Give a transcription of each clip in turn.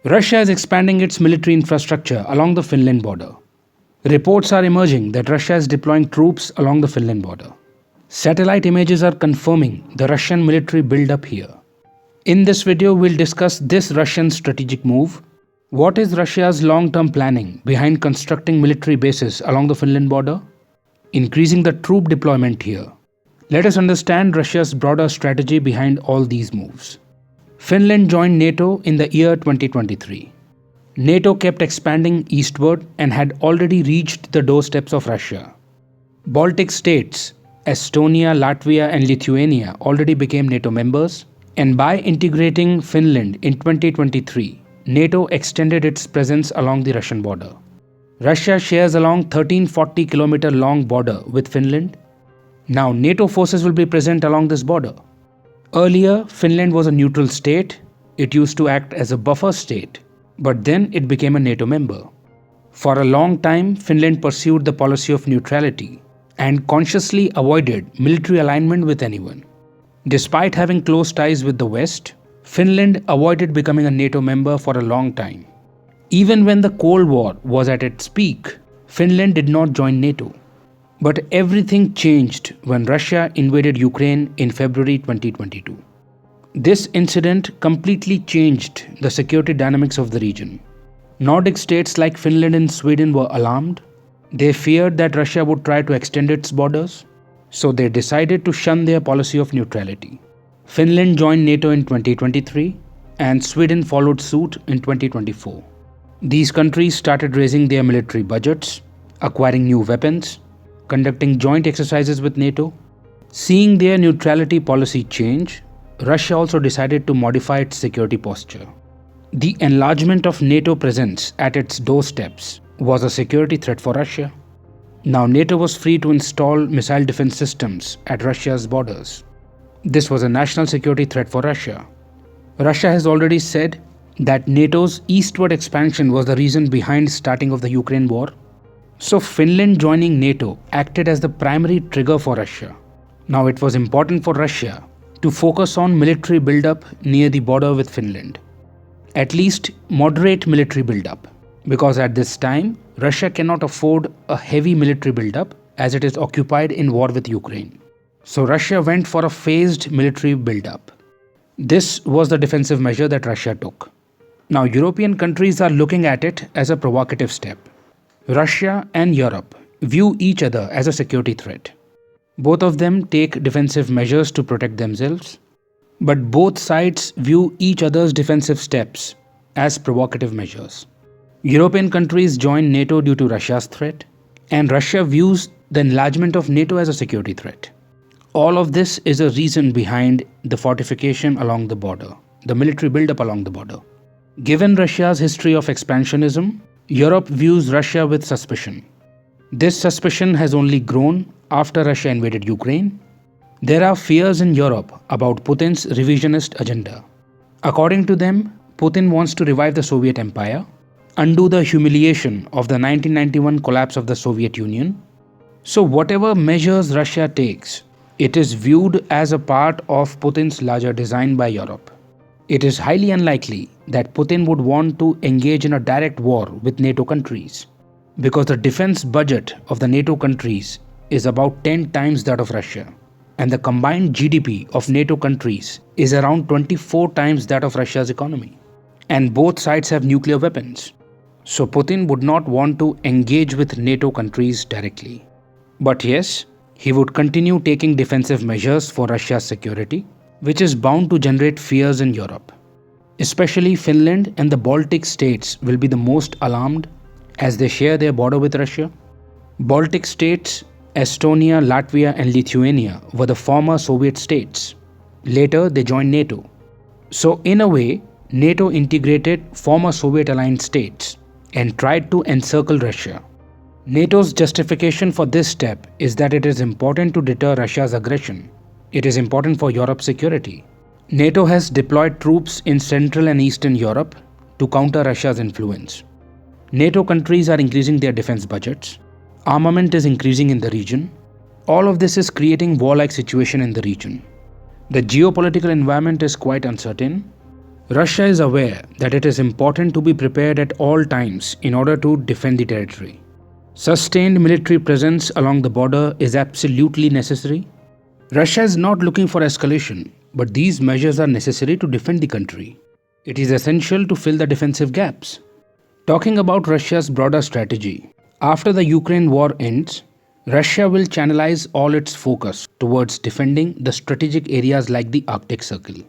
Russia is expanding its military infrastructure along the Finland border. Reports are emerging that Russia is deploying troops along the Finland border. Satellite images are confirming the Russian military buildup here. In this video, we'll discuss this Russian strategic move. What is Russia's long-term planning behind constructing military bases along the Finland border? Increasing the troop deployment here. Let us understand Russia's broader strategy behind all these moves. Finland joined NATO in the year 2023. NATO kept expanding eastward and had already reached the doorsteps of Russia. Baltic states, Estonia, Latvia and Lithuania already became NATO members, and by integrating Finland in 2023, NATO extended its presence along the Russian border. Russia shares a long 1340 km long border with Finland. Now NATO forces will be present along this border. Earlier, Finland was a neutral state. It used to act as a buffer state, but then it became a NATO member. For a long time, Finland pursued the policy of neutrality and consciously avoided military alignment with anyone. Despite having close ties with the West, Finland avoided becoming a NATO member for a long time. Even when the Cold War was at its peak, Finland did not join NATO. But everything changed when Russia invaded Ukraine in February 2022. This incident completely changed the security dynamics of the region. Nordic states like Finland and Sweden were alarmed. They feared that Russia would try to extend its borders, so they decided to shun their policy of neutrality. Finland joined NATO in 2023 and Sweden followed suit in 2024. These countries started raising their military budgets, acquiring new weapons, conducting joint exercises with NATO. Seeing their neutrality policy change, Russia also decided to modify its security posture. The enlargement of NATO presence at its doorsteps was a security threat for Russia. Now NATO was free to install missile defense systems at Russia's borders. This was a national security threat for Russia. Russia has already said that NATO's eastward expansion was the reason behind starting of the Ukraine war. So Finland joining NATO acted as the primary trigger for Russia. Now it was important for Russia to focus on military buildup near the border with Finland. At least moderate military buildup, because at this time Russia cannot afford a heavy military buildup as it is occupied in war with Ukraine. So Russia went for a phased military buildup. This was the defensive measure that Russia took. Now European countries are looking at it as a provocative step. Russia and Europe view each other as a security threat. Both of them take defensive measures to protect themselves, but both sides view each other's defensive steps as provocative measures. European countries join NATO due to Russia's threat, and Russia views the enlargement of NATO as a security threat. All of this is a reason behind the fortification along the border, the military buildup along the border. Given Russia's history of expansionism, Europe views Russia with suspicion. This suspicion has only grown after Russia invaded Ukraine. There are fears in Europe about Putin's revisionist agenda. According to them, Putin wants to revive the Soviet Empire, undo the humiliation of the 1991 collapse of the Soviet Union. So whatever measures Russia takes, it is viewed as a part of Putin's larger design by Europe. It is highly unlikely that Putin would want to engage in a direct war with NATO countries, because the defense budget of the NATO countries is about 10 times that of Russia, and the combined GDP of NATO countries is around 24 times that of Russia's economy. And both sides have nuclear weapons. So Putin would not want to engage with NATO countries directly. But yes, he would continue taking defensive measures for Russia's security, which is bound to generate fears in Europe. Especially Finland and the Baltic states will be the most alarmed as they share their border with Russia. Baltic states, Estonia, Latvia and Lithuania were the former Soviet states. Later they joined NATO. So in a way, NATO integrated former Soviet aligned states and tried to encircle Russia. NATO's justification for this step is that it is important to deter Russia's aggression. It is important for Europe's security. NATO has deployed troops in Central and Eastern Europe to counter Russia's influence. NATO countries are increasing their defense budgets. Armament is increasing in the region. All of this is creating war-like situation in the region. The geopolitical environment is quite uncertain. Russia is aware that it is important to be prepared at all times in order to defend the territory. Sustained military presence along the border is absolutely necessary. Russia is not looking for escalation, but these measures are necessary to defend the country. It is essential to fill the defensive gaps. Talking about Russia's broader strategy, after the Ukraine war ends, Russia will channelize all its focus towards defending the strategic areas like the Arctic Circle.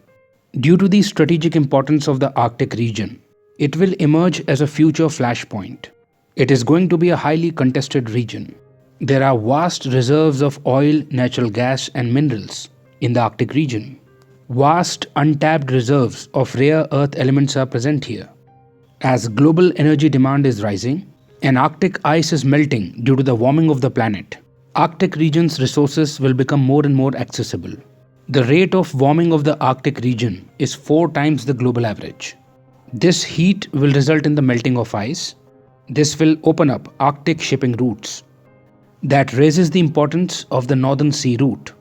Due to the strategic importance of the Arctic region, it will emerge as a future flashpoint. It is going to be a highly contested region. There are vast reserves of oil, natural gas, and minerals in the Arctic region. Vast untapped reserves of rare earth elements are present here. As global energy demand is rising and Arctic ice is melting due to the warming of the planet, Arctic region's resources will become more and more accessible. The rate of warming of the Arctic region is 4 times the global average. This heat will result in the melting of ice. This will open up Arctic shipping routes. That raises the importance of the Northern Sea route.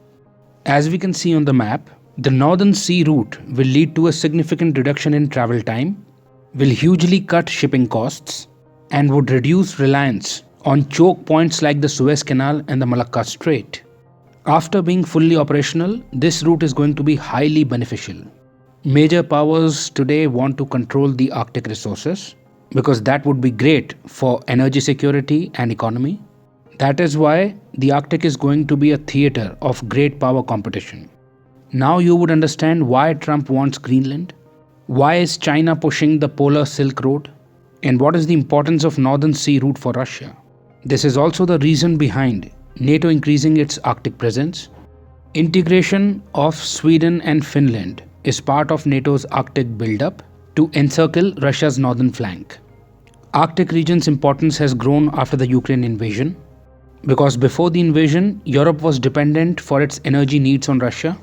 As we can see on the map, the Northern Sea route will lead to a significant reduction in travel time, will hugely cut shipping costs, and would reduce reliance on choke points like the Suez Canal and the Malacca Strait. After being fully operational, this route is going to be highly beneficial. Major powers today want to control the Arctic resources because that would be great for energy security and economy. That is why the Arctic is going to be a theater of great power competition. Now you would understand why Trump wants Greenland. Why is China pushing the Polar Silk Road? And what is the importance of Northern Sea route for Russia? This is also the reason behind NATO increasing its Arctic presence. Integration of Sweden and Finland is part of NATO's Arctic buildup to encircle Russia's northern flank. Arctic region's importance has grown after the Ukraine invasion, because before the invasion, Europe was dependent for its energy needs on Russia.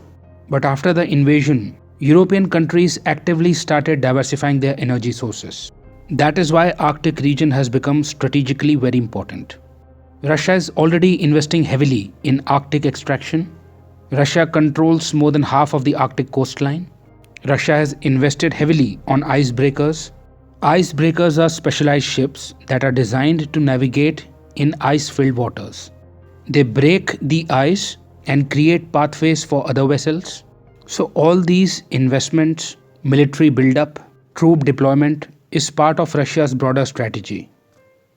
But after the invasion, European countries actively started diversifying their energy sources. That is why Arctic region has become strategically very important. Russia is already investing heavily in Arctic extraction. Russia controls more than half of the Arctic coastline. Russia has invested heavily on icebreakers. Icebreakers are specialized ships that are designed to navigate in ice-filled waters. They break the ice and create pathways for other vessels. So all these investments, military buildup, troop deployment is part of Russia's broader strategy.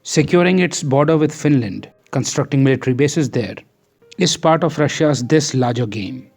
Securing its border with Finland, constructing military bases there, is part of Russia's this larger game.